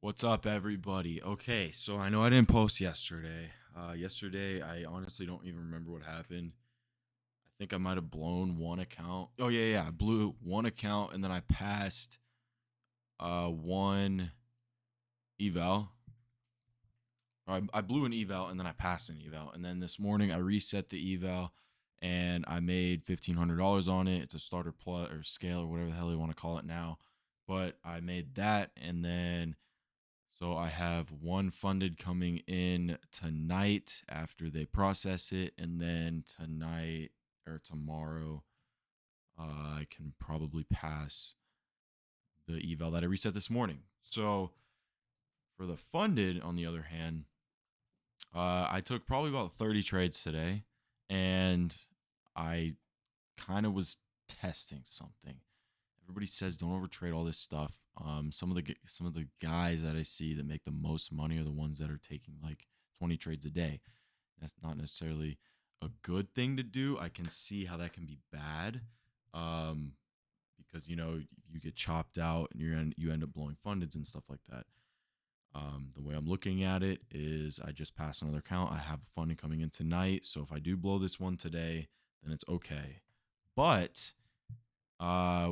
What's up, everybody? Okay, so I know I didn't post yesterday. Yesterday, I honestly don't even remember what happened. I think I might have blown one account. Oh yeah, I blew one account and then I passed one eval. I blew an eval and then I passed an eval, and then this morning I reset the eval and I made $1,500 on it. It's a starter plus or scale or whatever the hell you want to call it now, but I made that and then. So I have one funded coming in tonight after they process it, and then tonight or tomorrow, I can probably pass the eval that I reset this morning. So for the funded, on the other hand, I took probably about 30 trades today, and I kind of was testing something. Everybody says don't overtrade all this stuff. Some of the guys that I see that make the most money are the ones that are taking like 20 trades a day. That's not necessarily a good thing to do. I can see how that can be bad, um, because you get chopped out and you end up blowing fundeds and stuff like that. The way I'm looking at it is I just passed another count. I have funding coming in tonight, so if I do blow this one today, then it's okay. But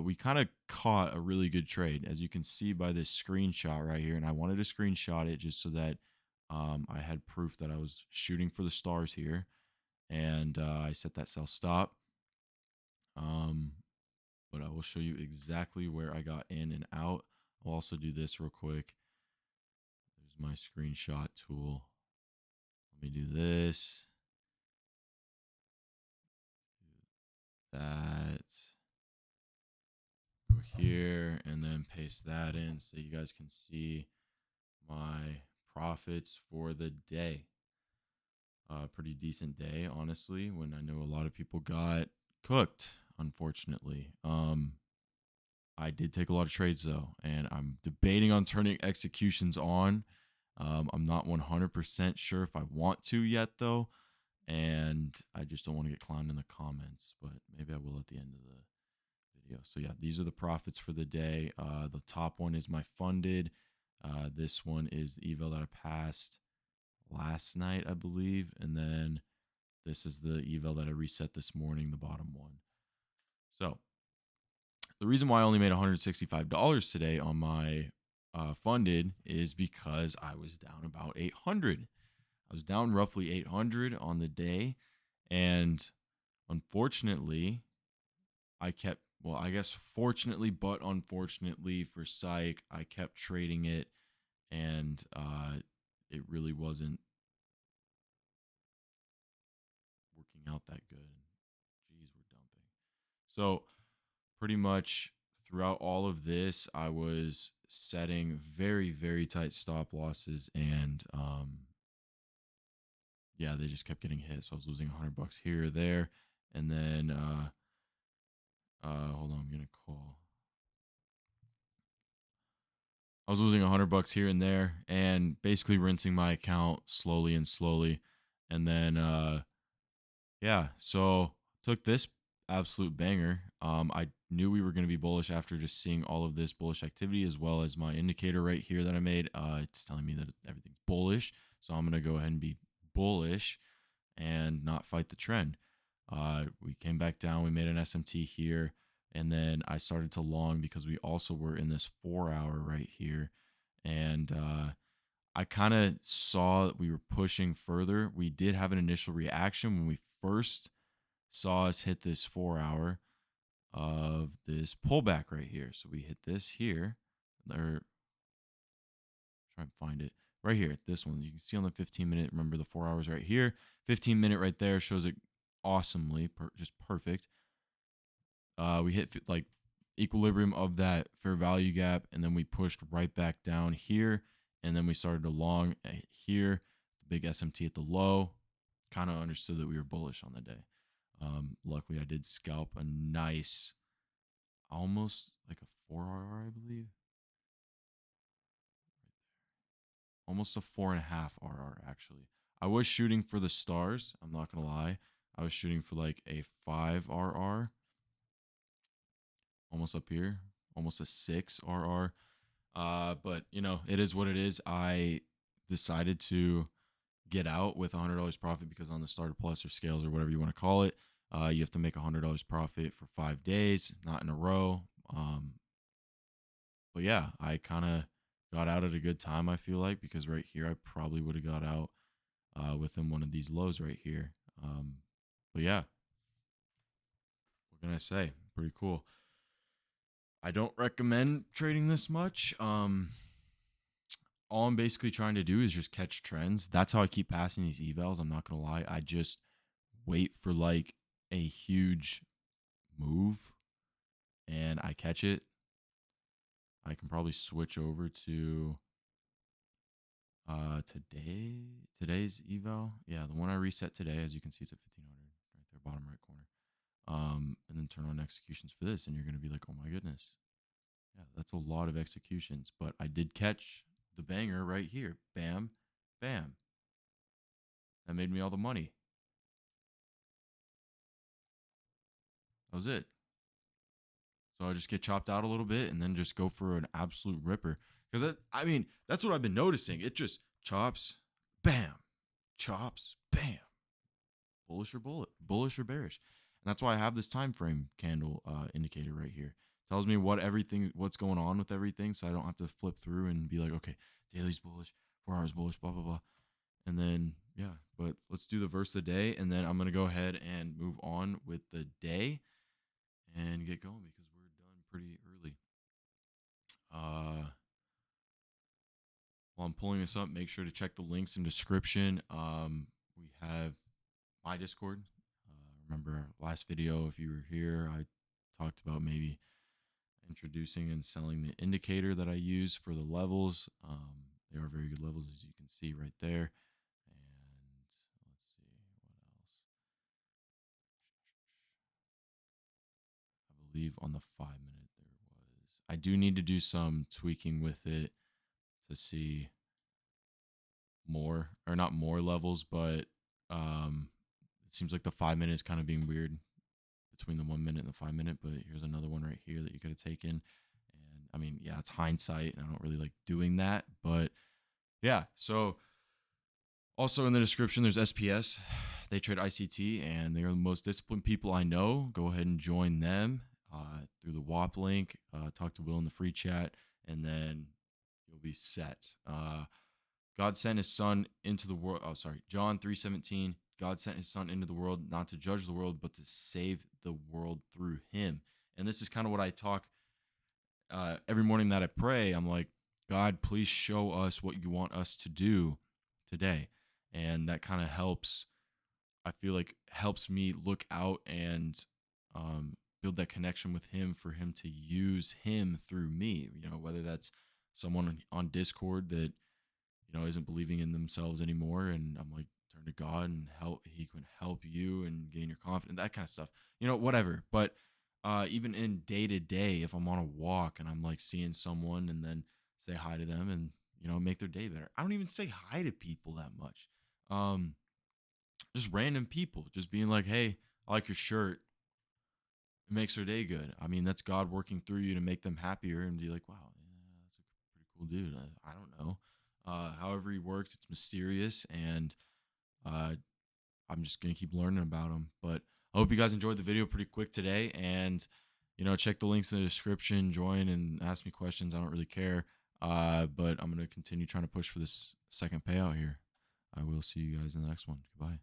we kind of caught a really good trade, as you can see by this screenshot right here. And I wanted to screenshot it just so that I had proof that I was shooting for the stars here. And I set that sell stop. Um, but I will show you exactly where I got in and out. I'll also do this real quick. There's my screenshot tool. Let me do this. Do that. Go here and then paste that in so you guys can see my profits for the day. Pretty decent day, honestly, when I know a lot of people got cooked, unfortunately. I did take a lot of trades though, and I'm debating on turning executions on. I'm not 100% sure if I want to yet though, and I just don't want to get clowned in the comments, but maybe I will at the end of the video. So yeah, these are the profits for the day. The top one is my funded. This one is the eval that I passed last night, I believe, and then this is the eval that I reset this morning, the bottom one. So the reason why I only made $165 today on my funded is because I was down about 800. I was down roughly 800 on the day, and unfortunately, I kept, well, I guess fortunately, but unfortunately for Psych, I kept trading it, and it really wasn't working out that good. Jeez, we're dumping. So pretty much throughout all of this, I was setting very, very tight stop losses, and yeah, they just kept getting hit. So I was losing $100 here or there, and then hold on, I'm gonna call. I was losing $100 here and there, and basically rinsing my account slowly and slowly, and then yeah, so took this absolute banger. I knew we were going to be bullish after just seeing all of this bullish activity, as well as my indicator right here that I made. It's telling me that everything's bullish, so I'm going to go ahead and be bullish and not fight the trend. We came back down. We made an SMT here, and then I started to long because we also were in this 4 hour right here, and I kind of saw that we were pushing further. We did have an initial reaction when we first saw us hit this 4 hour of this pullback right here. So we hit this here, or try and find it right here. This one you can see on the 15-minute. Remember the 4 hours right here. 15-minute right there shows it awesomely, just perfect. We hit like equilibrium of that fair value gap, and then we pushed right back down here, and then we started to long here, the big SMT at the low. Kind of understood that we were bullish on the day. Luckily, I did scalp a nice, almost like a 4 RR, I believe. Almost a 4.5 RR, actually. I was shooting for the stars. I'm not going to lie. I was shooting for like a 5 RR, almost up here, almost a 6 RR. But you know, it is what it is. I decided to get out with $100 profit because on the starter plus or scales or whatever you want to call it, you have to make $100 profit for 5 days, not in a row. But yeah, I kind of got out at a good time. I feel like because right here, I probably would have got out within one of these lows right here. But yeah, what can I say? Pretty cool. I don't recommend trading this much. All I'm basically trying to do is just catch trends. That's how I keep passing these evals. I'm not gonna lie. I just wait for like a huge move and I catch it. I can probably switch over to today's eval. Yeah, the one I reset today, as you can see, it's at 1500 right there, bottom right corner. And then turn on executions for this, and you're gonna be like, oh my goodness, yeah, that's a lot of executions. But I did catch the banger right here. Bam, bam. That made me all the money. That was it. So I just get chopped out a little bit and then just go for an absolute ripper. Because I mean, that's what I've been noticing. It just chops, bam, chops, bam, bullish or bullish or bearish. And that's why I have this time frame candle indicator right here. Tells me what's going on with everything, so I don't have to flip through and be like, okay, daily's bullish, 4 hours bullish, blah blah blah. And then yeah, but let's do the verse of the day, and then I'm gonna go ahead and move on with the day and get going because we're done pretty early. While I'm pulling this up, make sure to check the links in description. We have my Discord. Remember last video, if you were here, I talked about maybe introducing and selling the indicator that I use for the levels. They are very good levels, as you can see right there. And let's see what else. I believe on the 5 minute there was. I do need to do some tweaking with it to see more or not more levels, but it seems like the 5 minute is kind of being weird between the 1 minute and the 5 minute. But here's another one right here that you could have taken. And I mean, yeah, it's hindsight, and I don't really like doing that, but yeah. So also in the description, there's SPS. They trade ICT, and they are the most disciplined people I know. Go ahead and join them through the WAP link. Talk to Will in the free chat, and then you'll be set. God sent his son into the world. Oh, sorry. John 3:17. God sent his son into the world not to judge the world, but to save the world through him. And this is kind of what I talk every morning that I pray. I'm like, God, please show us what you want us to do today. And that kind of helps. I feel like helps me look out and build that connection with him for him to use him through me. You know, whether that's someone on Discord that isn't believing in themselves anymore, and I'm like, turn to God and help. He can help you and gain your confidence, that kind of stuff. Whatever. But even in day to day, if I'm on a walk and I'm like seeing someone and then say hi to them and make their day better. I don't even say hi to people that much. Just random people, just being like, hey, I like your shirt. It makes their day good. I mean, that's God working through you to make them happier and be like, wow, yeah, that's a pretty cool dude. I don't know. However he works, it's mysterious, and uh, I'm just gonna keep learning about him. But I hope you guys enjoyed the video pretty quick today, and check the links in the description, join and ask me questions. I don't really care, but I'm gonna continue trying to push for this second payout here. I will see you guys in the next one. Goodbye.